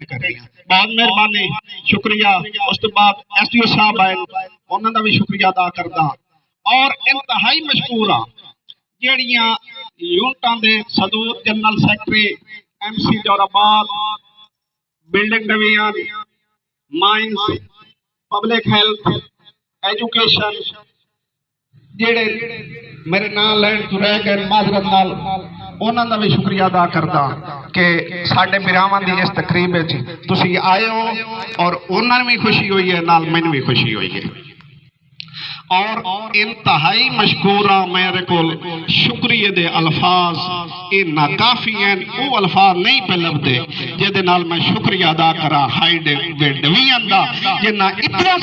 बहुत मेहरबानी, शुक्रिया। उस तो बाद SDO साहब आए, उन्होंने भी शुक्रिया अदा करदा। और इंतहाई मशहूर हाँ जड़ियां यूनिटां दे सदूर general secretary MC Jorabad, building division, mines, public health, education जेड़े मेरे नाल लैन तो रह गए माजरत नाल उन्हों का भी शुक्रिया अदा करदा कि साडे बिरावां दी इस तकरीब तुसी आए हो और उन्होंने भी खुशी हुई है, नाल मैनूं भी खुशी हुई है। और इंतहाई मशकूर हाँ, मेरे को शुक्रिया दे अल्फाज इन्ना काफ़ी हैं, वो अल्फाज नहीं पे लभदे जिहदे नाल मैं शुक्रिया अदा करा हाई डिवीजन दा जिन्ना इतना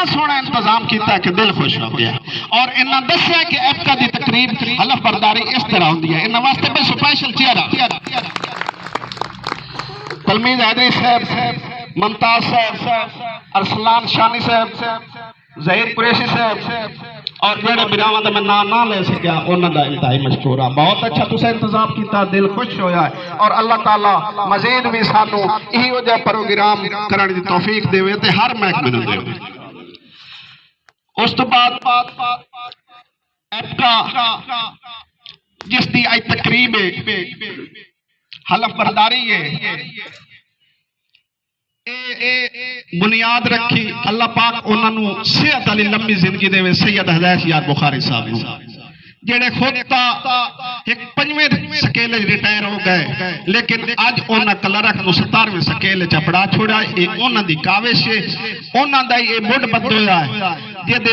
सोहना इंतजाम किया कि दिल खुश हो गया। और इन्ना दस्या कि एपका दी तकरीब हलफ बरदारी इस तरह होंदी है। इन्ना वास्ते मैं स्पेशल चेहरा तलमीज हैदरी साहब, मुमताज साहब, अरसलान शानी साहब, ज़हीर कुरैशी साहब और जेड़े बिरावां दा मैं नाम ना ले सकिया उन्हां दा इंतहाई मशकूर हाँ। बहुत अच्छा तुसें इंतजाम किया, दिल खुश होया है। और अल्लाह ताला मजीद भी सानू इहो जिहा प्रोग्राम करने की तौफीक देवे ते हर महकमे नूं देवे। उस तो बाद एपका जिसकी अज तकरीब हलफ बरदारी है बुनियाद रखी, अल्लाह पाक उन्होंने सेहत वाली लंबी जिंदगी देवे। सैयद हदैत यार बुखारी साहब जेड़े खुद एक 5वें स्केल रिटायर हो गए, लेकिन अज उन्होंने क्लर्क को 17वें स्केल चपड़ा छोड़ा। ये उन्होंने काविश है, उन्होंने ये मुढ़ बदोया है जिहदे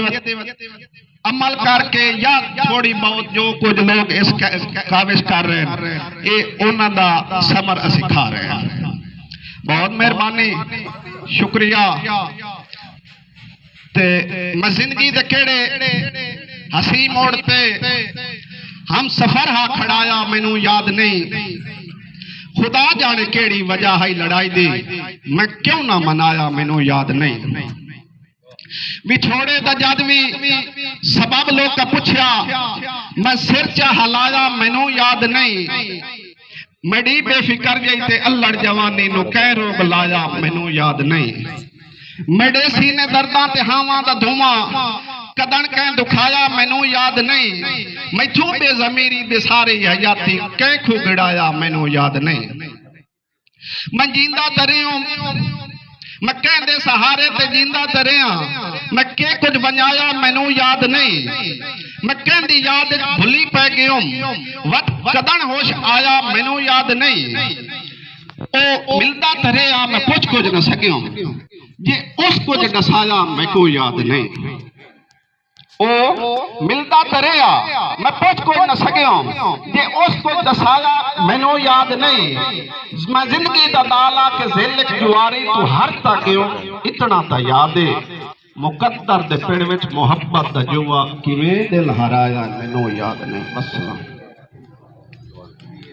अमल करके या थोड़ी बहुत जो कुछ लोग इस काविश कर रहे हैं ये उन्होंने समर असी खा रहे हैं। बहुत मेहरबानी, शुक्रिया। ते मैं जिंदगी दे केड़े हसी मोड़ पे हम सफर हा खड़ाया मैनू याद नहीं, खुदा जाने केड़ी वजह है लड़ाई दी मैं क्यों ना मनाया मैनू याद नहीं। विछोड़े दा जद भी सबब लोग का पूछया मैं सिर च हलाया मैनू याद नहीं। मड़ी बेफिकर गई ते अल्लड़ जवानी नु कह रोग लाया मैनू याद नहीं। मेरे सीने दर्दां ते हावां दा धुआं कदन कह दुखाया मैनू याद नहीं। मैथों बेज़मीरी दे सारी हयाती कह खुगड़ाया मैनू याद नहीं। मैं जींदा तरियों मैं कहते सहारे ते जींदा तरिया मैं के कुछ बनाया मैनू याद नहीं। मैं कहती याद भुली पै गयो वत कदन होश आया मैनू याद नहीं। ओ मिलता तरिया मैं कुछ न सकियो जे उस कुछ दसाया मैं को याद नहीं। ओ मिलता तरिया मैं कुछ न सकियो जे उस कुछ दसाया मैनू याद नहीं। मैं जिंदगी दा दाला के ज़िल जुआरी तू हर तक इतना ता याद है। मुकद्दर दे पिंड विच मुहब्बत दा जुआ किवें दिल हराया मैनू याद नहीं। अस्सलाम।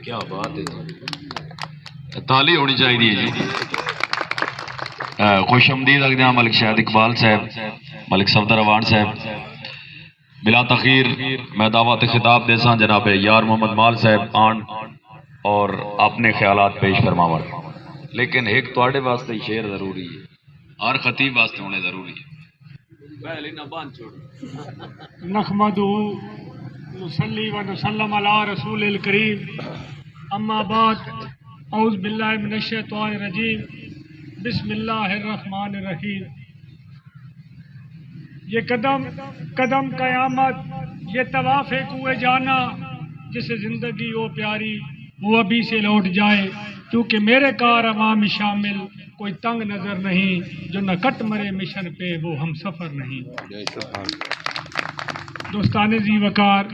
क्या बात है, ताली होनी चाहिए जी। खुशमदीद अगना मलिक शाहिद इकबाल साहब, मलिक सफदर अवान साहब। बिला तखीर मैं दावत खिताब देसा जनाब यार मोहम्मद माल साहब आन और अपने ख्यालात पेश फरमावन। लेकिन एक तुहाडे वास्ते शेर जरूरी है, हर खतीब वास्ते होने जरूरी है। पहले ना बांध छोड़ नहमदु नुसल्ली व नुसल्लम अला रसूलिल करीम अम्मा बाद औज़ बिल्लाहि मिनश शैतानिर रजीम बिस्मिल्लाहिर रहमानिर रहीम। ये कदम कदम कयामत, ये तवाफ़ कुए जाना, जिसे ज़िंदगी वो प्यारी वो अभी से लौट जाए। क्योंकि मेरे कारवां में शामिल कोई तंग नज़र नहीं, जो न कट मरे मिशन पे वो हम सफ़र नहीं। दोस्ताने जी वकार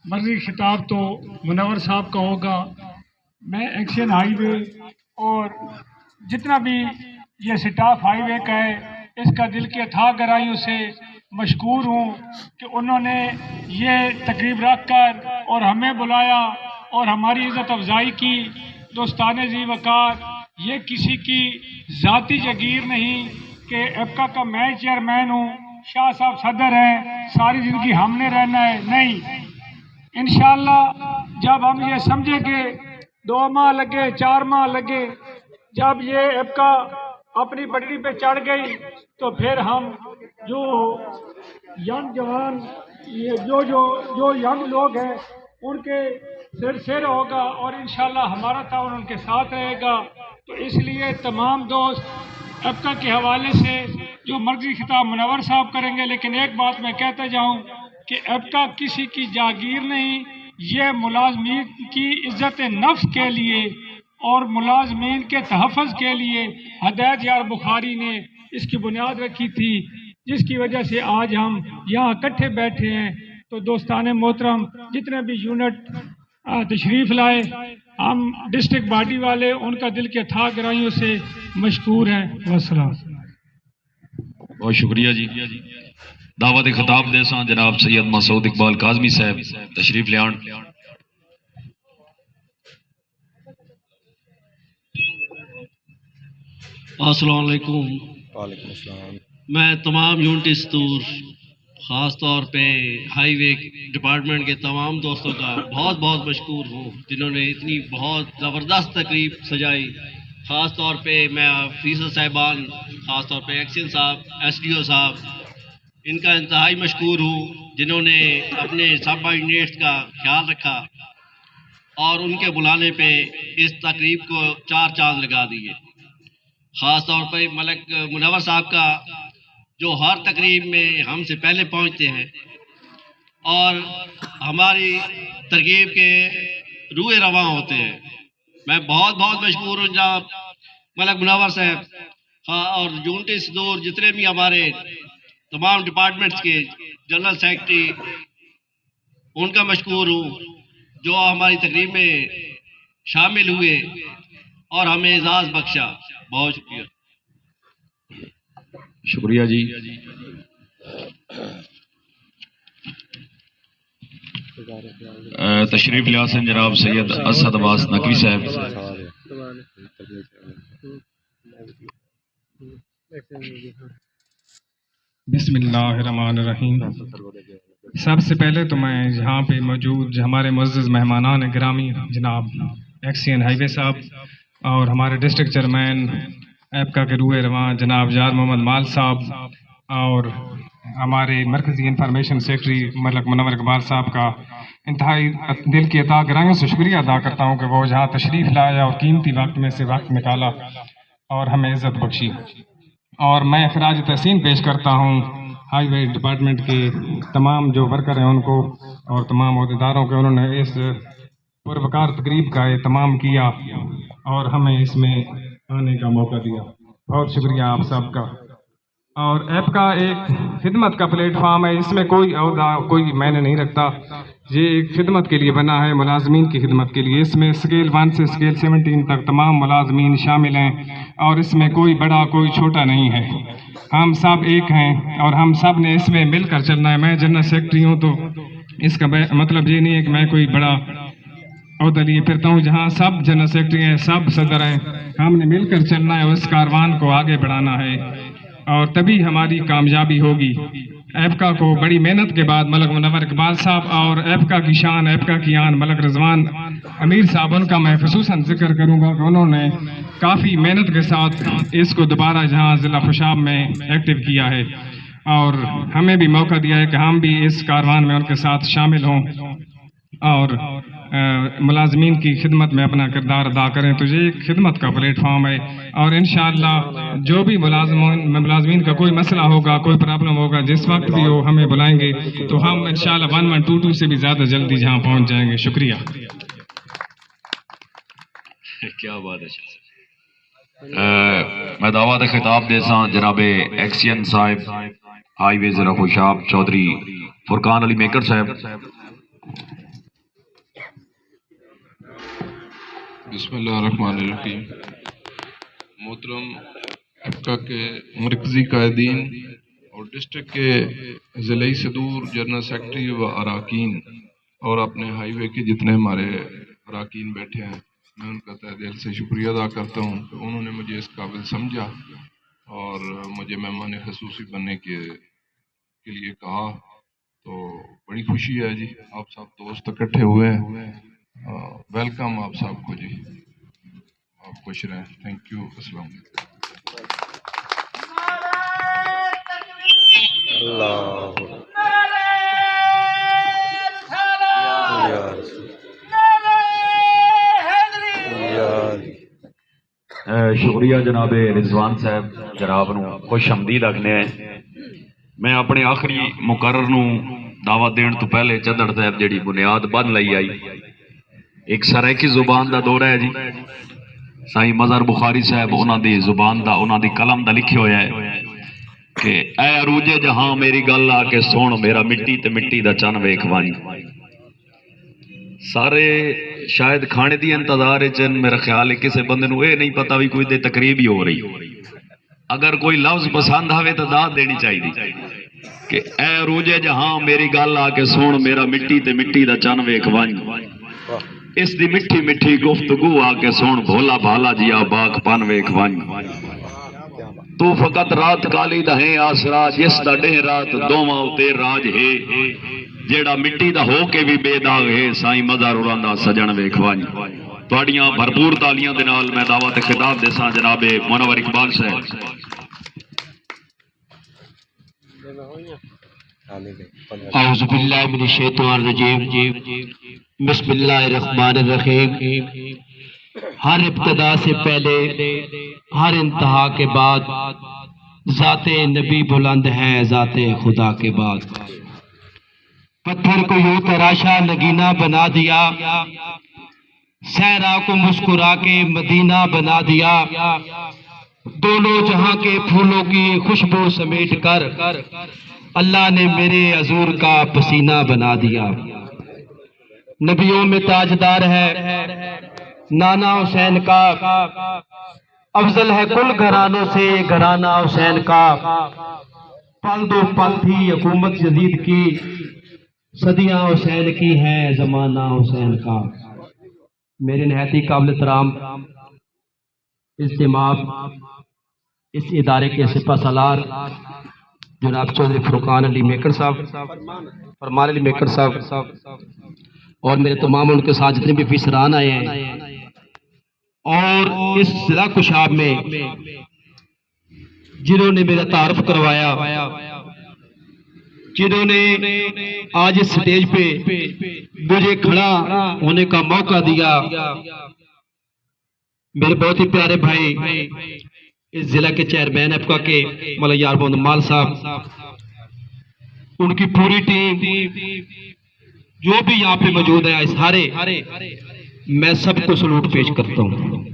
मर्जी खिताब तो मुनव्वर साहब का होगा। मैं एक्शन हाईवे और जितना भी ये स्टाफ हाईवे का है इसका दिल की अथाह गहराइयों से मशकूर हूँ कि उन्होंने ये तकरीब रख कर और हमें बुलाया और हमारी इज़्ज़त अफजाई की। दोस्ताने जी वकार ये किसी की ज़ाती जागीर नहीं कि एपका का मैं चेयरमैन हूँ, शाह साहब सदर हैं, सारी ज़िंदगी हमने रहना है, नहीं। इंशाअल्लाह जब हम ये समझेंगे 2 माह लगे 4 माह लगे जब ये एप्का अपनी पटरी पे चढ़ गई तो फिर हम जो यंग जवान, ये जो यंग लोग हैं उनके सिर होगा और इंशाल्लाह हमारा ताउन उनके साथ रहेगा। तो इसलिए तमाम दोस्त एप्का के हवाले से जो मर्जी खिताब मुनव्वर साहब करेंगे, लेकिन एक बात मैं कहता जाऊं कि एप्का किसी की जागीर नहीं, ये मुलाजमीन की इज्जत नफ्स के लिए और मुलाजमीन के तहफ़्फ़ुज़ के लिए हदायत यार बुखारी ने इसकी बुनियाद रखी थी, जिसकी वजह से आज हम यहाँ इकट्ठे बैठे हैं। तो दोस्ताने मोहतरम, जितने भी यूनिट तशरीफ़ लाए, हम डिस्ट्रिक्ट बॉडी वाले उनका दिल के था गहराइयों से मशकूर हैं। वस्सलाम। बहुत शुक्रिया जी। दावत खिताब देसा जनाब सैयद मसूद इकबाल काजमी साहब तशरीफ ले आन। अस्सलाम वालेकुम। वालेकुम अस्सलाम। मैं तमाम यूनिट सतूर, ख़ास तौर पे हाईवे डिपार्टमेंट के तमाम दोस्तों का बहुत बहुत मशकूर हूँ, जिन्होंने इतनी बहुत ज़बरदस्त तकरीब सजाई। ख़ास तौर पे मैं अफीसर साहिबान, ख़ास तौर पे एक्शन साहब, SDO साहब, इनका इंतहाई मशकूर हूँ, जिन्होंने अपने सब यूनिट्स का ख्याल रखा और उनके बुलाने पे इस तकरीब को चार चांद लगा दिए। ख़ास तौर पर मलक मुनव्वर साहब का, जो हर तकरीब में हमसे पहले पहुंचते हैं और हमारी तरकीब के रूए रवां होते हैं। मैं बहुत बहुत मशहूर हूँ जनाब मलक मुनव्वर साहब, हाँ, और यूनिट सदूर जितने भी हमारे तमाम डिपार्टमेंट्स के जनरल सेक्रेटरी, उनका मशहूर हूँ, जो हमारी तकरीब में शामिल हुए और हमें एजाज़ बख्शा। बहुत शुक्रिया। शुक्रिया जी। तशरीफ लिया हैं जनाब सैयद असद अब्बास नकवी साहब। बिस्मिल्लाहिर्रहमानिर्रहीम। सबसे पहले तो मैं यहाँ पे मौजूद हमारे मुअज़्ज़ज़ मेहमानान गिरामी जनाब एक्सियन हाईवे साहब और हमारे डिस्ट्रिक्ट चेयरमैन एप्का के रूए रवां जनाब यार मोहम्मद माल साहब और हमारे मरकज़ी इंफॉर्मेशन सेक्रेटरी मलक मुनव्वर इकबाल साहब का इंतहाई दिल की अता गहराइयों से शुक्रिया अदा करता हूँ कि वो यहाँ तशरीफ़ लाया और कीमती वक्त में से वक्त निकाला और हमें इज़्ज़त बख्शी। और मैं ख़राज तहसीन पेश करता हूँ हाईवे डिपार्टमेंट के तमाम जो वर्कर हैं उनको और तमाम अहदेदारों के, उन्होंने इस पुरवकार तकरीब का एहतमाम किया और हमें इसमें आने का मौका दिया। बहुत शुक्रिया आप सबका। और ऐप का एक खिदमत का प्लेटफार्म है, इसमें कोई अहदा कोई मैंने नहीं रखता, ये एक खिदमत के लिए बना है, मुलाजमीन की खिदमत के लिए। इसमें स्केल 1 से स्केल 17 तक तमाम मुलाजमीन शामिल हैं और इसमें कोई बड़ा कोई छोटा नहीं है, हम सब एक हैं और हम सब ने इसमें मिलकर चलना है। मैं जनरल सेक्रेटरी हूँ तो इसका मतलब ये नहीं है कि मैं कोई बड़ा अहदा लिए फिरता हूँ, जहाँ सब जनरल सेक्रेटरी हैं, सब सदर हैं, हमने मिलकर चलना है, उस कारवान को आगे बढ़ाना है और तभी हमारी कामयाबी होगी। एप्का को बड़ी मेहनत के बाद मलक मुनव्वर इकबाल साहब और एप्का की शान, एप्का की आन मलक रिजवान अमीर साहब, उनका मैं खुसूसन जिक्र करूँगा कि उन्होंने काफ़ी मेहनत के साथ इसको दोबारा जहाँ ज़िला खुशाब में एक्टिव किया है और हमें भी मौका दिया है कि हम भी इस कारवान में उनके साथ शामिल हों और मुलाजमीन की खिदमत में अपना किरदार अदा करें। तो ये एक खिदमत का प्लेटफॉर्म है और इंशाअल्लाह जो भी मुलाजमीन का कोई मसला होगा, कोई प्रॉब्लम होगा, जिस वक्त भी हो हमें बुलाएंगे तो हम इंशाअल्लाह 1122 से भी ज़्यादा जल्दी जहाँ पहुँच जाएंगे। शुक्रिया। क्या बात है। मैं दावत खिताब देसा जनाब एक्सियन साहब हाईवे ज़िला खुशाब चौधरी फुरकान अली मेकर साहब। बिस्मिल्लाहिर्रहमानिर्रहीम। मोहतरम एप्का के मरकज़ी कायदीन और डिस्ट्रिक्ट के ज़िले सदूर जनरल सेक्रेटरी व अराकीन और अपने हाईवे के जितने हमारे अराकीन बैठे हैं, मैं उनका तहे दिल से शुक्रिया अदा करता हूँ कि उन्होंने मुझे इस काबिल समझा और मुझे मेहमान खसूसी बनने के लिए कहा। तो बड़ी खुशी है जी, आप सब दोस्त इकट्ठे हुए हैं। वेलकम आप सबको जी। और खुश रहें। Thank you. अस्सलाम शुक्रिया जनाब रिजवान साहब, जनाब नूं खुश हमदीद आखने हैं। मैं अपने आखिरी मुकर्रर नूं दावत देण तो पहले चदड़ साहब जिहड़ी बुनियाद बन लई आई, एक सराइकी जुबान का दौरा है जी। साईं मज़हर बुखारी साहब उन्हां दी जुबान दा, उन्हां दी कलम दा लिखे होया है कि ऐ अरूजे जहां मेरी गल आके सुन, मेरा मिट्टी ते मिट्टी दा चन वेख वन। सारे शायद खाने दी इंतजार च, मेरा ख्याल है किसी बंदे नूं ये नहीं पता भी कोई दे तकरीब ही हो रही। अगर कोई लफ्ज पसंद आवे तो दाद देनी चाहिए कि ऐ अरूजे जहां मेरी गल आके सुन, मेरा मिट्टी ते मिट्टी दा चन वेख वन। इस दी मिठी मिठी गुफ्तगू आके सुन, भोला भाला जिया बागपन वेख वन। तू फकत रात काली दा है आसरा, जिस दा डेह रात दोवां उते राज है। जेड़ा मिट्टी दा हो के भी बेदाग है, साईं मज़हर होरां दा सजन वेख वन। तुहाड़ियां भरपूर तालियां दे नाल मैं दावत खिताब देसां जनाबे मुनव्वर इकबाल साहब। औज़ु बिल्लाहि मिनश शैतानिर रजीम, बिस्मिल्लाहिर्रहमानिर रहीम। हर इब्तिदा से पहले, हर इंतहा के बाद, ज़ाते नबी बुलंद है ज़ाते खुदा के बाद। पत्थर को यूं तराशा नगीना बना दिया, सहरा को मुस्कुरा के मदीना बना दिया। दोनों जहां के फूलों की खुशबू समेट कर अल्लाह ने मेरे हजूर का पसीना बना दिया। नबियों में ताजदार है नाना हुसैन का, अफजल है कुल घरानों से घराना हुसैन का। पल दो पल थी हुकूमत यजीद की, सदियां हुसैन की है जमाना हुसैन का। मेरे नहायती काबिल एहतराम इज्तिमाअ इस इदारे के सिपा सालार जनाब चौधरी फुरकान अली मेकर साहब, फरमान अली मेकर साहब, और मेरे तमाम उनके साथ जितने भी अफसरान आए हैं, और इस जिला कुशाब में जिन्होंने मेरा तारुफ करवाया, जिन्होंने आज इस स्टेज पे मुझे खड़ा होने का मौका दिया। मेरे बहुत ही प्यारे भाई इस जिला के चेयरमैन एपका के मौलाना यार मोहम्मद माल साहब, उनकी पूरी टीम जो भी यहाँ पे मौजूद है, सारे मैं सबको सलूट पेश करता हूँ।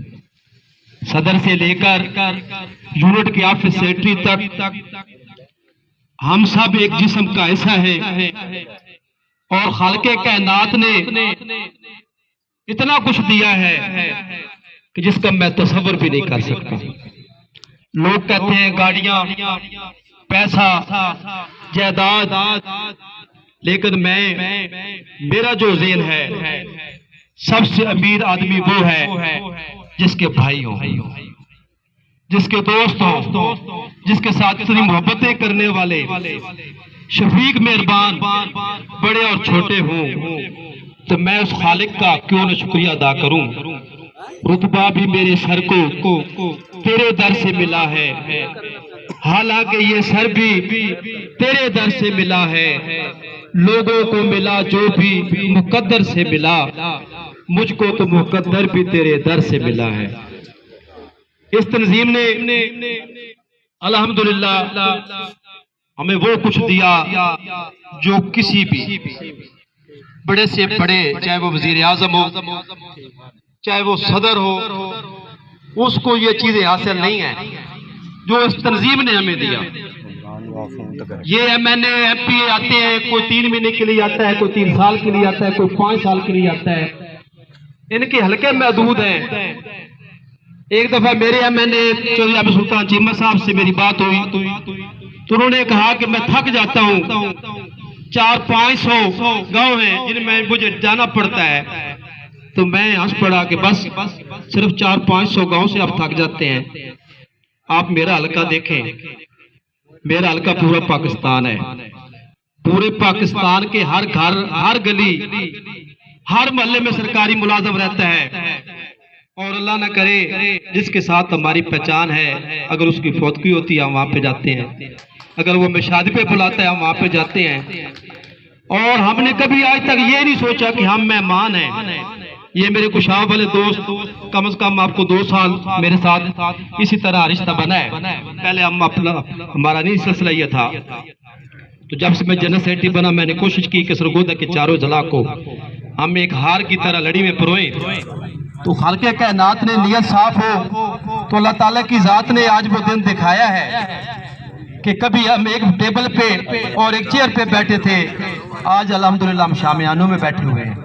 सदर से लेकर यूनिट के ऑफिस सेक्रेटरी तक हम सब एक जिस्म का हिस्सा है, और खालिक़े कायनात ने इतना कुछ दिया है कि जिसका मैं तसव्वुर भी नहीं कर सकता। लोग कहते हैं गाड़ियां, पैसा, जायदाद, लेकिन मेरा जो ज़हन है, सबसे अमीर आदमी वो है जिसके भाई हो, जिसके दोस्त हो, जिसके साथ इतनी मोहब्बतें करने वाले शफीक मेहरबान बड़े और छोटे हों। तो मैं उस खालिक का क्यों न शुक्रिया अदा करूं। रुतबा भी मेरे सर को तेरे दर से मिला है, हालांकि ये सर भी तेरे दर से मिला है। लोगों को मिला जो भी मुकद्दर से मिला, मुझको तो मुकद्दर भी तेरे दर से मिला है। इस तंजीम ने अल्हम्दुलिल्लाह हमें वो कुछ दिया जो किसी भी बड़े से बड़े, चाहे वो वजीर आजम हो, चाहे वो सदर हो, उसको ये चीजें हासिल नहीं है जो इस तंजीम ने हमें दिया। ये MNA MP आते हैं, कोई 3 महीने के लिए आता है, कोई 3 साल के लिए आता है, कोई 5 साल के लिए आता है। इनके हल्के महदूद हैं। एक दफा मेरे MNA चौधरी आबिद सुल्तान चीमा साहब से मेरी बात हुई, तो उन्होंने कहा कि मैं थक जाता हूँ, 400-500 गांव हैं जिनमें मुझे जाना पड़ता है। तो मैं हंस पड़ा कि बस सिर्फ 400-500 गांव से आप थक जाते हैं। आप मेरा हल्का देखें, मेरा हल्का पूरा पाकिस्तान है। पूरे पाकिस्तान के हर घर, हर गली, हर मोहल्ले में सरकारी मुलाजिम रहता है। और अल्लाह ना करे जिसके साथ हमारी पहचान है, अगर उसकी फौतगी होती है हम वहाँ पे जाते हैं, अगर वो हमें शादी पे बुलाता है हम वहाँ पे जाते हैं। और हमने कभी आज तक ये नहीं सोचा कि हम मेहमान हैं। ये मेरे कुशाव वाले दोस्त कम से कम आपको 2 साल मेरे साथ इसी तरह रिश्ता बना है। पहले हम हमारा नहीं सिलसिला ये था। तो जब से मैं जनरल सेक्रेटरी बना मैंने कोशिश की कि सरगोदा के चारों जिला को हम एक हार की तरह लड़ी में परोए। तो खालिक़ कायनात ने नियत साफ हो तो अल्लाह ताला की जात ने आज वो दिन दिखाया है कि कभी हम एक टेबल पे और एक चेयर पे बैठे थे, आज अल्हम्दुलिल्लाह हम शामियानों में बैठे हुए हैं।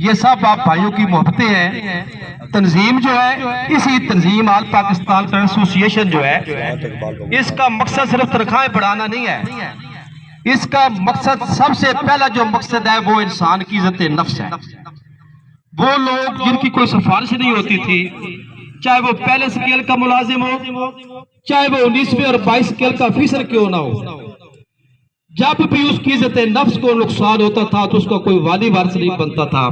ये सब आप भाइयों की मोहब्बतें हैं। तंजीम जो है, इसी तंजीम आल पाकिस्तान का एसोसिएशन जो है, इसका मकसद सिर्फ तनख्वाहें बढ़ाना नहीं है। इसका मकसद, सबसे पहला जो मकसद है वो इंसान की इज्जत नफ्स है। वो लोग जिनकी कोई सिफारिश नहीं होती थी, चाहे वो पहले स्केल का मुलाजिम हो, चाहे वो 19वें और 22 स्केल का अफीसर क्यों ना हो, जब भी उसकी इज्जत नफ्स को नुकसान होता था तो उसका कोई वाली वारिस नहीं बनता था।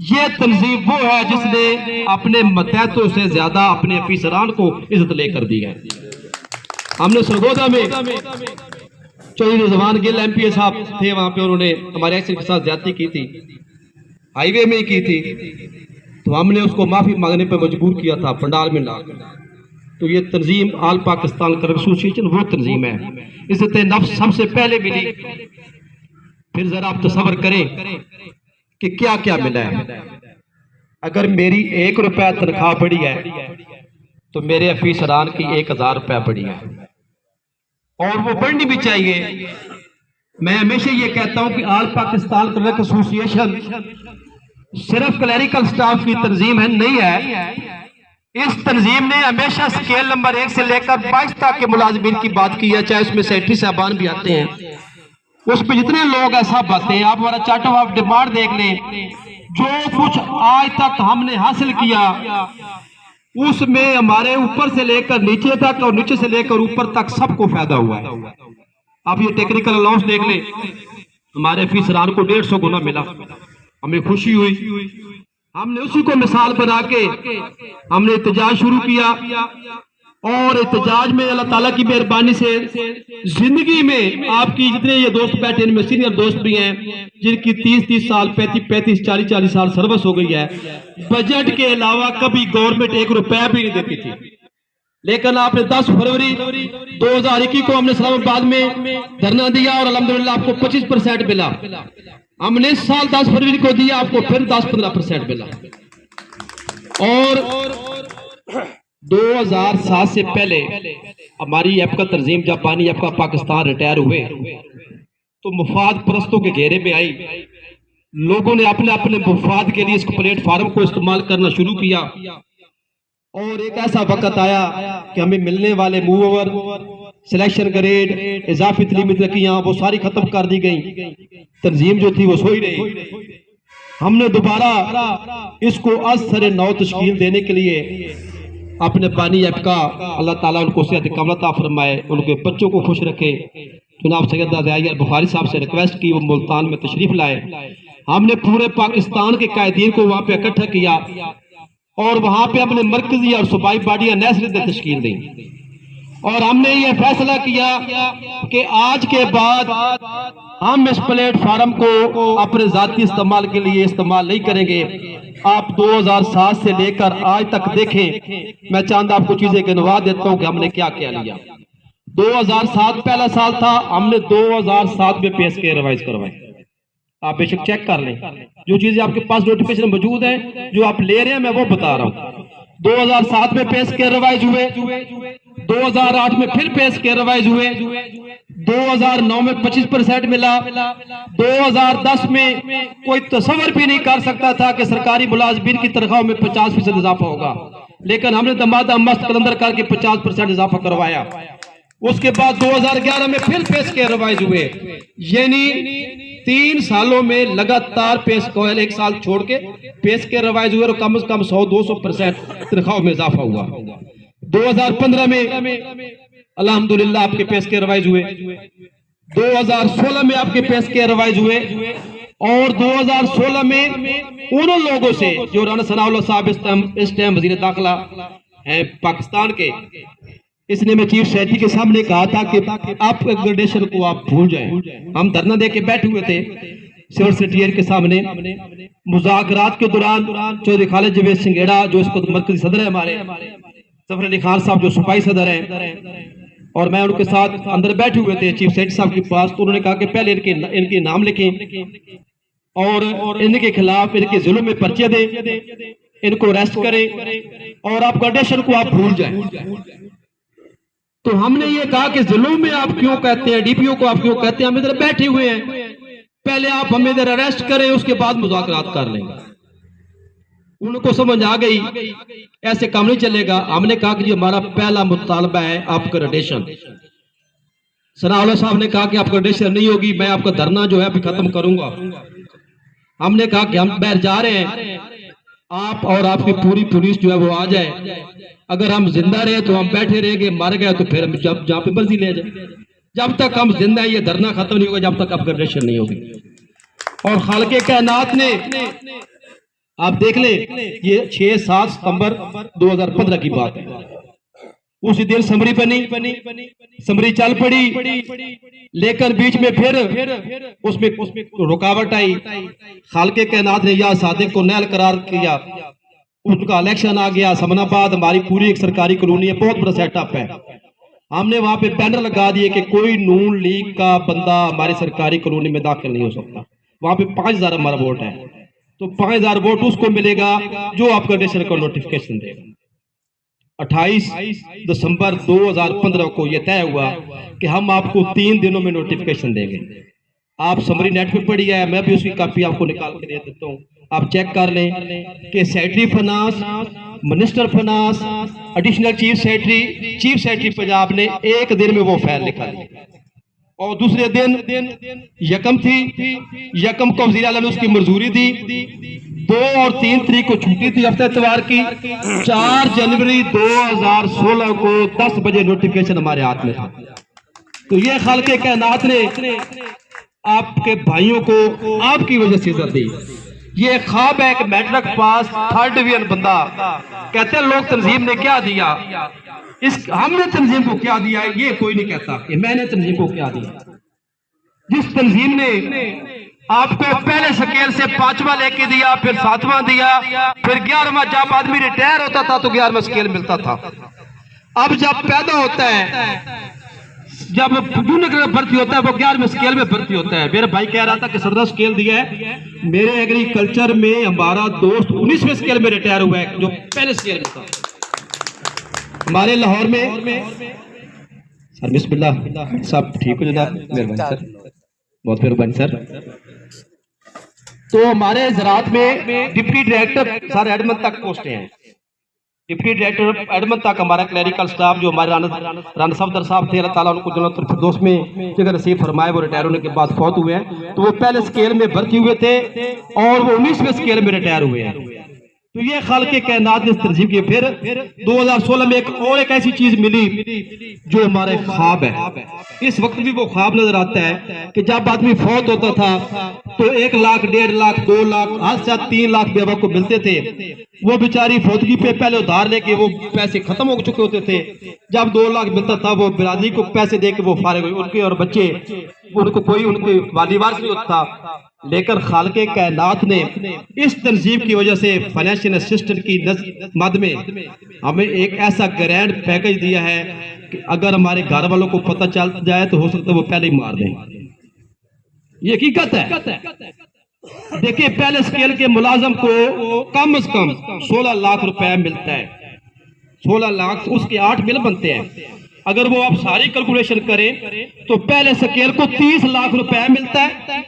ये तंजीम वो है जिसने अपने मतहतों से ज्यादा अपने अफीसरान को इज्जत लेकर दी है। हमने सरगोदा में चौधरी रिजवान गिल एमपीए साहब थे, वहां पे उन्होंने हमारे एक्शन के साथ ज्यादती की थी, हाईवे में ही की थी। तो हमने उसको माफी मांगने पर मजबूर किया था पंडाल में लाकर। तो ये तंजीम आल पाकिस्तान क्रिकेट एसोसिएशन वो तंजीम है, इज्जत नफ्स सबसे पहले मिली। फिर जरा आप तसव्वुर करें कि क्या क्या मिला है। अगर मेरी 1 रुपया तनख्वाह बढ़ी है तो मेरे अफीसरान की 1000 रुपया बढ़ी है, और वो बढ़नी भी चाहिए। मैं हमेशा ये कहता हूं कि आल पाकिस्तान क्रिकेट एसोसिएशन सिर्फ क्लरिकल स्टाफ की तंजीम है नहीं है। इस तंजीम ने हमेशा स्केल नंबर 1 से लेकर 22 तक के मुलाजिमीन की बात की है, चाहे उसमें सेक्रेटरी साहबान भी आते हैं, उसमें जितने लोग हैं सब आते हैं। आप हमारा चार्ट ऑफ डिमांड देख लें, जो कुछ आज तक हमने हासिल किया उसमें हमारे ऊपर से लेकर नीचे तक और नीचे से लेकर ऊपर तक सबको फायदा हुआ है। आप ये टेक्निकल अलाउंस देख लें, हमारे अफीसरान को 150 गुना मिला, हमें खुशी हुई। हमने उसी को मिसाल बना के हमने एहतजाज शुरू किया, और एहतजाज में अल्लाह ताला की मेहरबानी से जिंदगी में आपकी जितने ये दोस्त बैठे इनमें सीनियर दोस्त भी हैं जिनकी 30-30 साल 35-35 40-40 साल सर्विस हो गई है। बजट के अलावा कभी गवर्नमेंट 1 रुपया भी नहीं देती थी, लेकिन आपने 10 फरवरी 2021 को हमने इस्लामाबाद में धरना दिया और अल्हम्दुलिल्लाह आपको 25% मिला। हमने इस साल 10 फरवरी को दिया, आपको फिर 10-15% मिला। और 2007 से पहले हमारी आपका तंजीम जब पानी आपका पाकिस्तान रिटायर हुए तो मुफाद परस्तों के घेरे में आई। लोगों ने अपने अपने मुफाद के लिए इस प्लेटफार्म को इस्तेमाल करना शुरू किया, और एक ऐसा वक्त आया कि हमें मिलने वाले मूव ओवर, सिलेक्शन ग्रेड, इजाफी तलीमी तरक्कियां वो सारी खत्म कर दी गई। तंजीम जो थी वो सोई रही। हमने दोबारा इसको असर नौ तश्कील देने के लिए अपने बानी ऐप का, अल्लाह ताला उनको सेहत कामलता फरमाए, उनके बच्चों को खुश रखे, जनाब सैयद दादिया बुखारी साहब से रिक्वेस्ट की वो मुल्तान में तशरीफ लाए। हमने पूरे पाकिस्तान के कायदीन को वहां पे इकट्ठा किया और वहां पे अपने मरकजी और सूबाई बॉडियां नेशनल तश्कील दी, और हमने ये फैसला किया कि आज के बाद हम इस प्लेटफार्म को अपने जाती इस्तेमाल के लिए इस्तेमाल नहीं करेंगे। आप 2007 से लेकर आज तक देखें, मैं चांद आपको चीजें गिनवा देता हूं कि हमने क्या क्या लिया। 2007 पहला साल था, हमने 2007 में पेश के रिवाइज करवाए। आप बेशक चेक कर लें, जो चीजें आपके पास नोटिफिकेशन मौजूद है, जो आप ले रहे हैं, मैं वो बता रहा हूँ। 2007 में पेश के रिवाइज हुए, 2008 में फिर पेश के रिवाइज हुए, 2009 में 25% मिला, 2010 में कोई तसव्वुर भी नहीं कर सकता था कि सरकारी मुलाजिमीन की तनख्वाहों में 50% इजाफा होगा, लेकिन हमने दमादा मस्त कलंदर करके 50% इजाफा करवाया। उसके बाद 2011 में फिर पेश के रिवाइज हुए, यानी 3 सालों में लगातार पेश कोयल, 1 साल छोड़ के पेश के रिवाइज हुए और कम से कम 100-200% तनख्वाह में इजाफा हुआ। 2015 में अल्हम्दुलिल्लाह आपके पेश के रिवाइज हुए, 2016 में आपके पेश के रिवाइज हुए, और 2016 में उन लोगों से जो राना सनाउल्लाह साहब इस टाइम वजीर दाखिला है पाकिस्तान के, इसने मैं चीफ सेक्रेटरी के सामने कहा था कि आप ग्रेडेशन को आप भूल जाएं। हम धरना दे के बैठे हुए थे सिविल सेक्रेटरिएट के सामने। मुज़ाकरात के दौरान चौधरी खालिद जवेद सिंगेड़ा जो इसको मरकजी सदर है हमारे, सफर अली खान साहब जो सूबाई सदर हैं, और मैं उनके साथ अंदर बैठे हुए थे चीफ सेक्रेटरी साहब के पास। तो उन्होंने कहा कि पहले इनके नाम लिखें और इनके खिलाफ इनके जुल्म में पर्चे दें, इनको अरेस्ट करें और आप ग्रेडेशन को आप भूल जाएं। तो हमने ये कहा कि जुल्म में आप क्यों कहते हैं, डीपीओ को आप क्यों कहते हैं, हम इधर बैठे हुए हैं, पहले आप हमें इधर अरेस्ट करें उसके बाद मुज़ाकरात कर लेंगे। उनको समझ आ गई ऐसे काम नहीं चलेगा। हमने कहा कि जी हमारा पहला मुतालबा है आपका ग्रेडेशन। सनाउल्लाह साहब ने कहा कि आपका ग्रेडेशन नहीं होगी, मैं आपका धरना जो है अभी खत्म करूंगा। हमने कहा कि हम बाहर जा रहे हैं, आप और आपकी पूरी पुलिस जो है वो आ जाए। अगर हम जिंदा रहे तो हम बैठे रहेंगे, मर गए तो फिर हम जब जहाँ पे मर्जी ले जाए। जब तक हम जिंदा है ये धरना खत्म नहीं होगा जब तक आपका ग्रेडेशन नहीं होगी। और खालिक़े कायनात ने आप देख लें, ये 6-7 सितंबर 2015 की बात है। उसी दिन समरी बनी, समरी चल पड़ी, लेकिन बीच में फिर उसमें रुकावट आई। खालिक़े कायनात ने या सादिक को नैल करार किया, उनका इलेक्शन आ गया। समनाबाद हमारी पूरी एक सरकारी कॉलोनी है, बहुत बड़ा सेटअप है। हमने वहां पे बैनर लगा दिए कि कोई नून लीग का बंदा हमारी सरकारी कॉलोनी में दाखिल नहीं हो सकता। वहां पे 5000 हमारा वोट है, तो 5000 वोट उसको मिलेगा जो आपका ग्रेडेशन का नोटिफिकेशन देगा। 28 दिसंबर 2015 को यह तय हुआ कि हम आपको 3 दिनों में नोटिफिकेशन देंगे। आप समरी नेट पे पड़ी है, मैं भी उसकी कॉपी आपको निकाल के दे देता हूँ, आप चेक कर लें कि secretary finance, minister finance, additional chief secretary Punjab ने एक दिन में वो फाइल लिखा दी। और दूसरे दिन यकम थी, यकम को वज़ीर आला ने उसकी मंजूरी दी। 2 और 3 तारीख को छुट्टी थी हफ्ते इतवार की। 4 जनवरी 2016 को 10 बजे नोटिफिकेशन हमारे हाथ में था। तो ये खालिक़े कायनात ने आपके भाइयों को आपकी वजह से इज्जत दी। ये ख्वाब है कि मैट्रिक पास 3rd डिवीजन बंदा, कहते हैं लोग तंजीम ने क्या दिया, इस हमने तंजीम को क्या दिया, ये कोई नहीं कहता कि मैंने तंजीम को क्या दिया। जिस तंजीम ने आपको पहले स्केल से 5वां लेके दिया, फिर 7वां दिया, फिर 11वां, जब आदमी रिटायर होता था तो 11वां स्केल मिलता था। अब जब पैदा होता है, जब भर्ती होता है वो 11वें स्केल में भर्ती होता है। मेरा भाई कह रहा था कि 17 स्केल दिया है। मेरे एग्रीकल्चर में हमारा दोस्त 19वें स्केल में रिटायर हुआ है, जो पहले स्केल में था। हमारे लाहौर में सर बिस्मिल्लाह सब ठीक हो जनाब, मेहरबानी सर, बहुत मेहरबानी सर। तो हमारे ज़राअत में डिप्टी डायरेक्टर सर एडमन तक पोस्टें हैं। डिप्टी डायरेक्टर एडमन तक हमारा क्लरिकल स्टाफ जो हमारे राना सफदर साहब थे, अल्लाह ताला उनको जन्नत फिरदौस में जगह नसीब फरमाए, वो रिटायर होने के बाद फौत हुए हैं। तो वो पहले स्केल में भर्ती हुए थे और वो 19वें स्केल में रिटायर हुए हैं। तो ये खालिक़े कायनात ने इस तरजीब की। फिर 2016 में एक ऐसी चीज मिली जो हमारे ख्वाब है। इस वक्त भी वो ख्वाब नजर आता है कि जब आदमी फौत होता था तो 1 लाख, 1.5 लाख, 2 लाख, आज से 3 लाख बेवा को मिलते थे। वो बेचारी फौतगी पे पहले उधार लेके वो पैसे खत्म हो चुके होते थे। जब 2 लाख मिलता था वो बिरादरी को पैसे दे के वो फारिग हुए, उनके और बच्चे, उनको कोई उनके वाली वारिस नहीं होता। लेकिन खालिक़े कायनात ने इस तंजीम की वजह से फाइनेंशियल असिस्टेंट की मद में हमें एक ऐसा ग्रैंड पैकेज दिया है कि अगर हमारे घर वालों को पता चल जाए तो हो सकता है वो पहले ही मार दें। ये हकीकत है। देखिए पहले स्केल के मुलाजम को कम से कम 16 लाख रुपए मिलता है। 16 लाख, उसके 8 बिल बनते हैं। अगर वो आप सारी कैलकुलेशन करें तो पहले स्केल को 30 लाख रुपए मिलता है,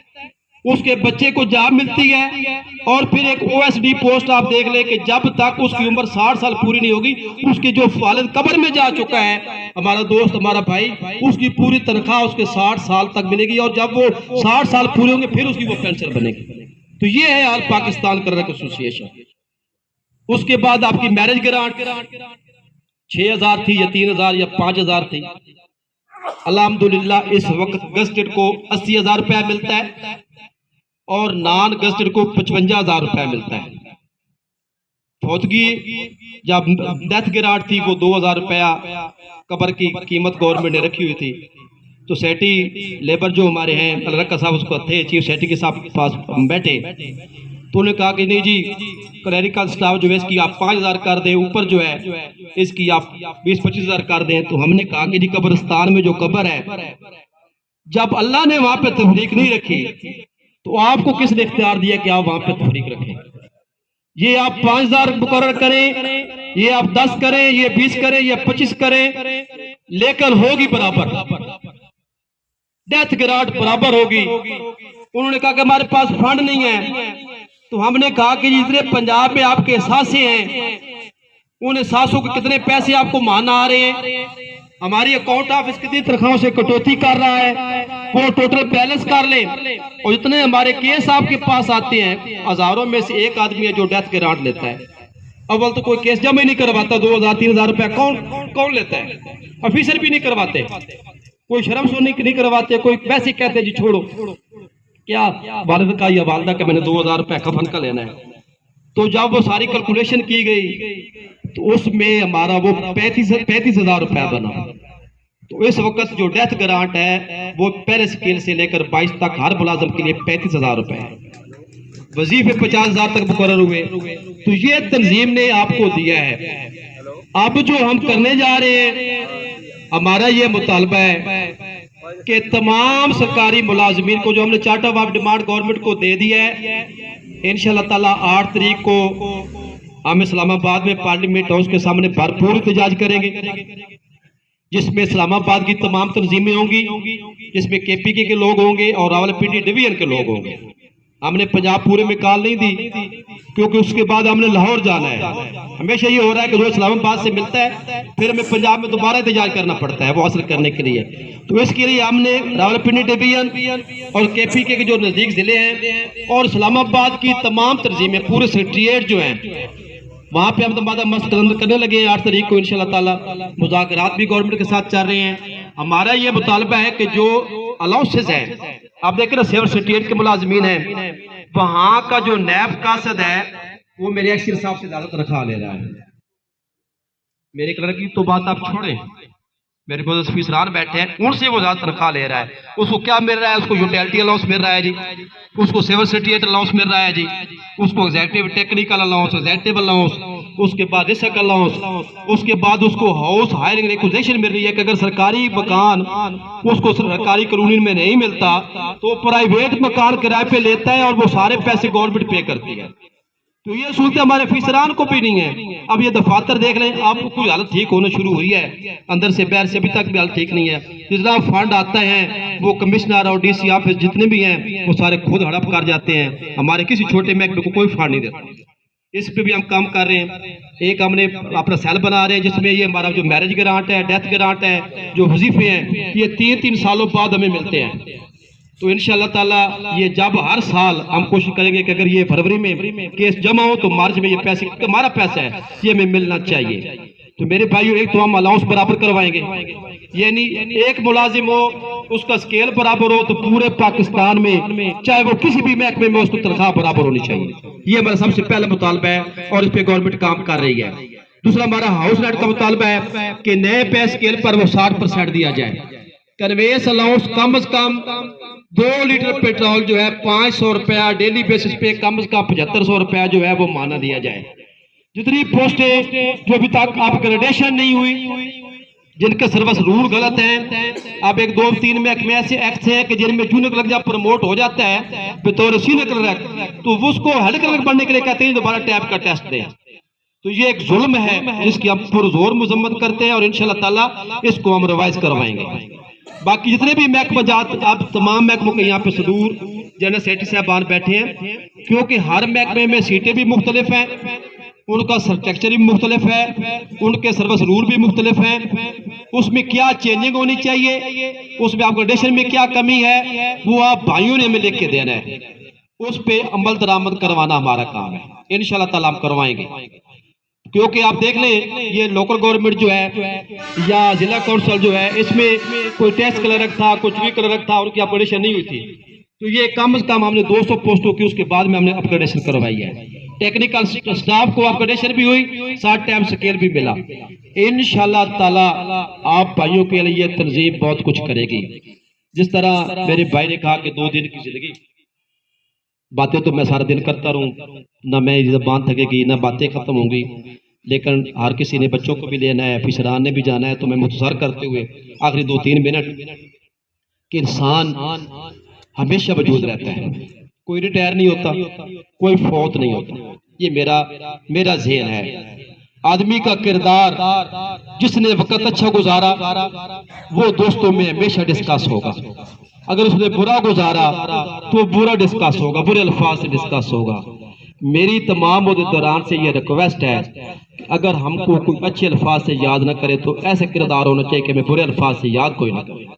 उसके बच्चे को जॉब मिलती है। और फिर एक OSD पोस्ट आप देख ले कि जब तक उसकी उम्र 60 साल पूरी नहीं होगी, उसके जो वालिद कब्र में जा चुका है, हमारा दोस्त, हमारा भाई, उसकी पूरी तनख्वाह उसके 60 साल तक मिलेगी। और जब वो 60 साल पूरे होंगे फिर उसकी वो पेंशन बनेगी। तो ये है यार पाकिस्तान क्रिकेट एसोसिएशन। उसके बाद आपकी मैरिज ग्रांट 6000 थी या 3000 या 5000 थी। अल्हम्दुलिल्लाह इस वक्त गस्टेड को 80,000 रुपया मिलता है। और नॉन गजटेड को 55,000 रुपया मिलता है। फौतगी जब डेथ ग्रांट थी वो 2,000 रुपया कब्र की कीमत गवर्नमेंट ने रखी हुई थी। तो सेठी लेबर जो हमारे हैं अलरक्का साहब उसको थे, चीफ सेठी के साथ पास बैठे तो उन्होंने कहा कि नहीं जी क्लैरिकल स्टाफ जो है इसकी आप 5,000 कर दें, ऊपर जो है इसकी आप 20-25,000 कर दें। तो हमने कहा कि जी कब्रिस्तान में जो कब्र है जब अल्लाह ने वहां पे तफरीक नहीं रखी तो आपको किसने इख्तियार दिया कि आप वहां पे तफरीक रखें? ये आप 5,000 मुकर्रर करें, ये आप 10 करें, ये 20 करें, ये 25 करें, लेकिन होगी बराबर, डेथ ग्रांट बराबर होगी। उन्होंने कहा कि हमारे पास फंड नहीं है। तो हमने कहा कि जितने पंजाब में आपके एहसासे हैं उन एहसासों के कितने पैसे आपको माना आ रहे हैं, हमारी अकाउंट ऑफिस कितनी तनख्वाहों से कटौती कर रहा है, वो टोटल बैलेंस कर ले। और जितने हमारे केस आपके पास आते हैं हजारों में से एक आदमी है जो डेथ ग्रांट लेता है। अव्वल तो कोई केस जमा ही नहीं करवाता, 2,000-3,000 रुपया कौन लेता है? ऑफिसर भी नहीं करवाते, कोई शर्म सुन नहीं करवाते, कोई पैसे कहते जी छोड़ो, क्या वालिद का या वालदा का मैंने 2,000 रुपया कफन का लेना है। तो जब वो सारी कैलकुलेशन की गई तो उसमें हमारा वो 35,000 रुपया बना। तो इस वक्त जो डेथ ग्रांट है वो पहले स्केल से लेकर 22 तक हर मुलाजम के लिए 35,000 रुपए है, वजीफे 50,000 तक मुकर्रर हुए। तो ये तंजीम ने आपको दिया है। अब जो हम करने जा रहे हैं हमारा ये मुतालबा है कि तमाम सरकारी मुलाजमीन को जो हमने चार्टर ऑफ डिमांड गवर्नमेंट को दे दिया है, इंशाअल्लाह ताला 8 तारीख को हम इस्लामाबाद में पार्लियामेंट हाउस के सामने भरपूर एहतजाज करेंगे, जिसमें इस्लामाबाद की तमाम तंजीमें होंगी, जिसमें केपीके के लोग होंगे और रावलपिंडी डिवीजन के लोग होंगे। हमने पंजाब पूरे में कॉल नहीं दी क्योंकि उसके बाद हमने लाहौर जाना है। हमेशा ये हो रहा है कि जो इस्लामाबाद से मिलता है फिर हमें पंजाब में दोबारा एहतजाज करना पड़ता है वो हासिल करने के लिए। तो इसके लिए हमने रावलपिंडी डिवीजन और केपीके के जो नज़दीक ज़िले हैं और इस्लामाबाद की तमाम तंजीमें पूरे सेक्रेटेरिएट जो हैं वहाँ पे हम तमादा मस्त करने लगे हैं। 8 तारीख को इंशाल्लाह ताला मुज़ाकरात भी गवर्नमेंट के साथ चल रहे हैं। हमारा ये मुतालबा है कि जो अलाउंसेस हैं, आप देखें ना सिविल सेक्रेटेरिएट के मुलाजमीन हैं, वहाँ का जो नैब कासद है वो मेरे एक्सीडेंट साहब से ज़्यादा तनख्वाह ले रहा है। मेरे क्लर्क की तो बात आप छोड़ें, मेरे पास फीसरान बैठे हैं उनसे वो ज़्यादा तनख्वाह ले रहा है। उसको क्या मिल रहा है? उसको यूटिलिटी अलाउंस मिल रहा है जी, उसको सिविल सेक्रेटेरिएट अलाउंस मिल रहा है जी, उसको executive technical allowance, executive allowance, उसके बाद रिस्क अलाउंस, उसके बाद उसको हाउस हायरिंग रिक्विजिशन मिल रही है कि अगर सरकारी मकान उसको सरकारी कानून में नहीं मिलता तो प्राइवेट मकान किराए पे लेता है और वो सारे पैसे गवर्नमेंट पे करती है। तो ये सूरत हमारे फीसरान को भी नहीं है। अब ये दफातर देख लें, आपको कोई हालत ठीक होना शुरू हुई है, अंदर से बाहर से अभी तक भी हालत ठीक नहीं है। जितना फंड आता है वो कमिश्नर और डीसी ऑफिस जितने भी हैं वो सारे खुद हड़प कर जाते हैं, हमारे किसी छोटे महकमे को कोई फंड नहीं देता। इस पे भी हम काम कर रहे हैं। एक हमने अपना सेल बना रहे हैं जिसमें ये हमारा जो मैरिज ग्रांट है, डेथ ग्रांट है, जो वजीफे हैं, ये 3-3 सालों बाद हमें मिलते हैं। तो इंशाअल्लाह ताला ये जब हर साल हम कोशिश करेंगे कि अगर ये फरवरी में केस जमा हो तो मार्च में ये पैसे हमारा पैसा है ये हमें मिलना चाहिए। तो मेरे भाइयों एक तो हम अलाउंस बराबर करवाएंगे, यानी एक मुलाजिम हो उसका स्केल बराबर हो तो पूरे पाकिस्तान में चाहे वो किसी भी महकमे में उसको तनख्वाह बराबर होनी चाहिए। ये हमारा सबसे पहला मुतालबा है और इस पे गवर्नमेंट काम कर रही है। दूसरा हमारा हाउस रेंट का मुतालबा है कि नए पे स्केल पर वो 60% दिया जाए। कन्वेंस अलाउंस कम से कम 2 लीटर पेट्रोल जो है 500 रुपया डेली बेसिस पे कम से कम 7500 रुपया जो है वो माना दिया जाए। जितनी पोस्टें जो अभी तक अपग्रेडेशन नहीं हुई, जिनके सर्विस रूल गलत हैं, अब 1-2-3 महकमे ऐसे एक्ट हैं कि जिनमें जूनियर क्लर्क जब प्रमोट हो जाता है बतौर सीनियर क्लर्क तो उसको हेड क्लर्क बनने के लिए कहते हैं दोबारा टैब का टेस्ट दें। तो ये एक जुल्म है जिसकी हम पुरजोर मजम्मत करते हैं और इंशाल्लाह ताला इसको हम रिवाइज करवाएंगे। बाकी जितने भी महकमा जात आप तमाम महकमों के यहाँ पे सदूर जनरल सेक्रेटरी साहबान बैठे हैं, क्योंकि हर महकमे में सीटें भी मुख्तलिफ हैं, उनका स्ट्रक्चर भी मुख्तलिफ है, उनके सर्विस रूल भी मुख्तलिफ हैं, उसमें क्या चेंजिंग होनी चाहिए, उसमें अपग्रेडेशन में क्या कमी है वो आप भाइयों ने हमें लिख के देना है। उस पर अमल दरामद करवाना हमारा काम है, इंशाल्लाह ताला हम करवाएंगे। क्योंकि आप देख लें ये लोकल गवर्नमेंट जो है या जिला काउंसिल जो है इसमें कोई टैक्स क्लर्क था, कुछ भी क्लर्क था, उनकी अपग्रेडेशन नहीं हुई थी। तो ये कम से कम हमने 200 पोस्टों की उसके बाद में हमने अपग्रेडेशन करवाई है। टेक्निकल स्टाफ को अपग्रेडेशन भी हुई, साथ टाइम स्केल भी मिला। इंशाल्लाह ताला आप भाइयों के लिए तंजीम बहुत कुछ करेगी। जिस तरह मेरे भाई ने कहा कि 2 दिन की जिंदगी, बातें तो मैं सारा दिन करता रहूं, ना मैं ज़बान थकेगी ना बातें खत्म होंगी, लेकिन हर किसी ने बच्चों को भी लेना है, अफसरान ने भी जाना है। तो मैं मुख्तसर करते हुए आखिरी 2-3 मिनट कि इंसान हमेशा वजूद रहता है, कोई रिटायर नहीं होता, कोई फौत नहीं होता। ये मेरा ज़हन है। आदमी का किरदार, जिसने वक्त अच्छा गुजारा वो दोस्तों में हमेशा डिस्कस होगा, अगर उसने बुरा गुजारा तो बुरा डिस्कस होगा, बुरे अल्फाज से डिस्कस होगा। मेरी तमाम दौरान से ये रिक्वेस्ट है कि अगर हमको कोई अच्छे अल्फाज से याद ना करे तो ऐसे किरदार होना चाहिए कि हमें बुरे अल्फाज से याद कोई ना करे।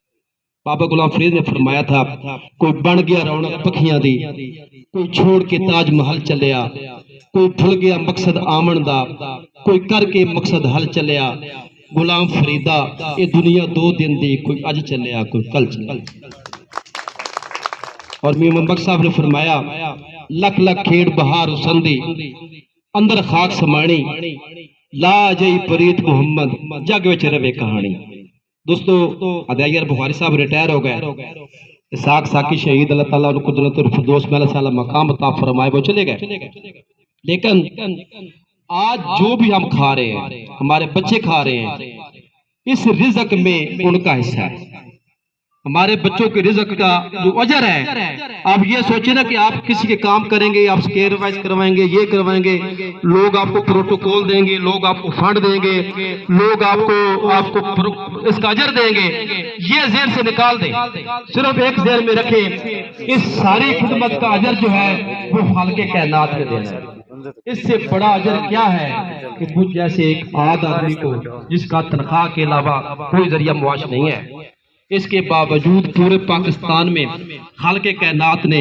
बाबा गुलाम फरीद ने फरमाया था, कोई बन गया रौनक पखियां दी, कोई छोड़ के ताजमहल चलिया, कोई भूल गया मकसद आमन दा, कोई करके मकसद हल चलिया। गुलाम फरीदा ये दुनिया 2 दिन दी, कोई अज चलिया कोई कल चलिया। और मीर मुहम्मद साहब ने फरमाया, लख लख खेड़ बहार संदी अंदर खाक समाणी, ला जई प्रीत मुहम्मद जग विच रवे कहानी। दोस्तों, अदायर बुखारी साहब रिटायर हो गए, इसाक साकी शहीद अल्लाह ताला उनको जन्नतुल फिरदौस में अल्लाह मकाम अता फरमाए, वो चले गए। लेकिन आज जो भी हम खा रहे हैं, हमारे बच्चे खा रहे हैं, इस रिज़्क में उनका हिस्सा है। हमारे बच्चों के रिज़्क का जो अजर है, आप ये सोचिए ना कि आप किसी के काम करेंगे, आप स्केल रिवाइज करवाएंगे, ये करवाएंगे, लोग आपको प्रोटोकॉल देंगे, लोग आपको फंड देंगे, लोग आपको इसका अजर देंगे। ये ज़हन से निकाल दें, सिर्फ एक ज़हन में रखें, इस सारी खिदमत का अजर जो है वो खालिक़े कायनात में देना है। इससे बड़ा अजर क्या है कि मुझ जैसे एक आद आदमी को, जिसका तनख्वाह के अलावा कोई जरिया मुआश नहीं है, इसके बावजूद पूरे पाकिस्तान में खालिक़े कायनात ने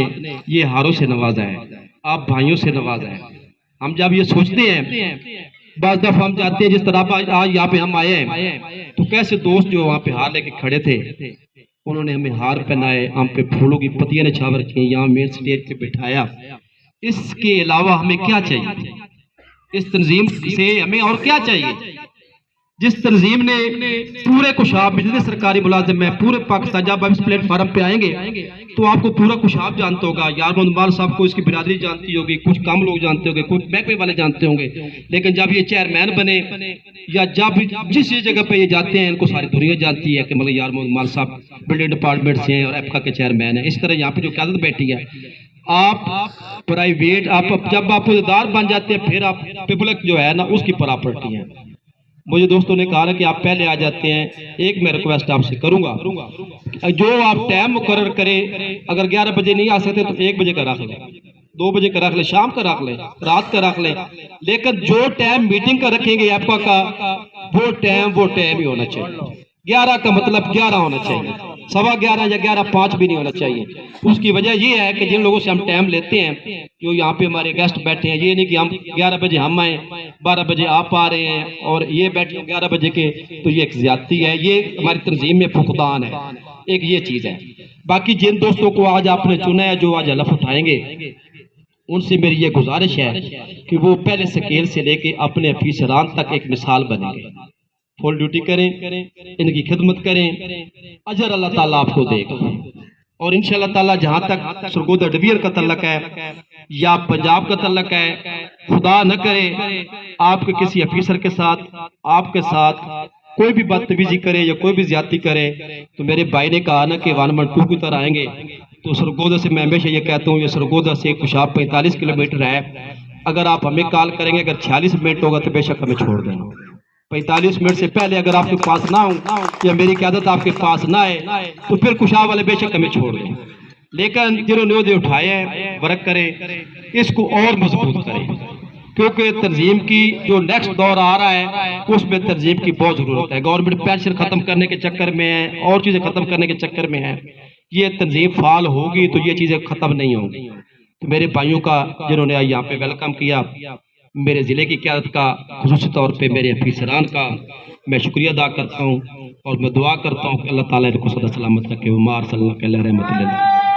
ये हारों से नवाजा है, आप भाइयों से नवाजा है। हम जब ये सोचते हैं, बाज़ दफ़ा हम जाते हैं, जिस तरह आज यहाँ पे हम आए हैं, तो कैसे दोस्त जो वहाँ पे हार लेके खड़े थे, उन्होंने हमें हार पहनाए, हम पे फूलों की पत्तियां निछावर रखी, यहाँ मेन स्टेज पे बिठाया। इसके अलावा हमें क्या चाहिए? इस तंजीम से हमें और क्या चाहिए? जिस तंजीम ने पूरे कुशाब, जितने सरकारी मुलाजिम है पूरे पाकिस्तान, जब आप इस प्लेटफार्म पे आएंगे तो आपको पूरा कुशाब जानता होगा। यार मोहम्मद माल साहब को इसकी बिरादरी जानती होगी, कुछ कम लोग जानते होंगे, कुछ महकमे वाले जानते होंगे, लेकिन जब ये चेयरमैन बने या जब जिस जगह पे ये जाते हैं, इनको सारी दुनिया जानती है कि मतलब यार मोहम्मद माल साहब बिल्डिंग डिपार्टमेंट से हैं और एप्का के चेयरमैन है। इस तरह यहाँ पे जो क़यादत बैठी है, आप प्राइवेट, आप जब आप इदार बन जाते हैं, फिर आप पब्लिक जो है ना उसकी प्रॉपर्टी है। मुझे दोस्तों ने कहा ना कि आप पहले आ जाते हैं। एक मैं रिक्वेस्ट आपसे करूंगा, जो आप टाइम मुकर्रर करें, अगर 11 बजे नहीं आ सकते तो 1 बजे का रख लें, 2 बजे का रख लें, शाम का रख लें, रात का रख लें, लेकिन जो टाइम मीटिंग का रखेंगे एप्का का, वो टाइम ही होना चाहिए। 11 का मतलब 11 होना चाहिए, 11:15 या 11:05 भी नहीं होना चाहिए। उसकी वजह ये है कि जिन लोगों से हम टाइम लेते हैं, जो यहाँ पे हमारे गेस्ट बैठे हैं, ये नहीं कि हम 11 बजे हम आए, 12 बजे आप आ रहे हैं और ये बैठे 11 बजे के, तो ये एक ज्यादती है, ये हमारी तंजीम में फुकदान है। एक ये चीज़ है। बाकी जिन दोस्तों को आज आपने चुना है, जो आज हलफ उठाएंगे, उनसे मेरी ये गुजारिश है कि वो पहले स्केल से लेके अपने अफसरान तक एक मिसाल बनेंगे, फुल ड्यूटी करें, इनकी खिदमत करें, अजर अल्लाह ताला आपको देगा। और इंशाअल्लाह ताला जहाँ तक सरगोदा डिवीजन का तल्लक है या पंजाब का तल्लक है, खुदा न करे आपके किसी अफसर के साथ, आपके साथ कोई भी बदतमीजी करे या कोई भी ज्यादती करे, तो मेरे भाई ने कहा ना कि 112 की तरह आएंगे, तो सरगोदा से मैं हमेशा ये कहता हूँ, ये सरगोदा से कुशाब 45 किलोमीटर है। अगर आप हमें कॉल करेंगे, अगर 46 मिनट होगा तो बेशक हमें छोड़ देना। 45 मिनट से पहले अगर आपके पास ना हो या मेरी क़यादत आपके पास ना आए, तो फिर कुशाब वाले बेशक हमें छोड़ दें। लेकिन जिन्होंने उहदे उठाए हैं, वर्क करें, इसको और मजबूत करें, क्योंकि तंजीम की जो नेक्स्ट दौर आ रहा है उसमें तंजीम की बहुत ज़रूरत है। गवर्नमेंट पेंशन ख़त्म करने के चक्कर में है और चीज़ें ख़त्म करने के चक्कर में है। ये तंजीम फाल होगी तो ये चीज़ें ख़त्म नहीं होंगी। तो मेरे भाइयों का जिन्होंने यहाँ पे वेलकम किया, मेरे ज़िले की क़यादत का, ख़ुसूसी तौर पे मेरे अफसरान का मैं शुक्रिया अदा करता हूँ और मैं दुआ करता हूँ कि अल्लाह ताला इनको सदा सलामत रखे। वमार सल्लल्लाहु अलैहि रहमतुल्लाह।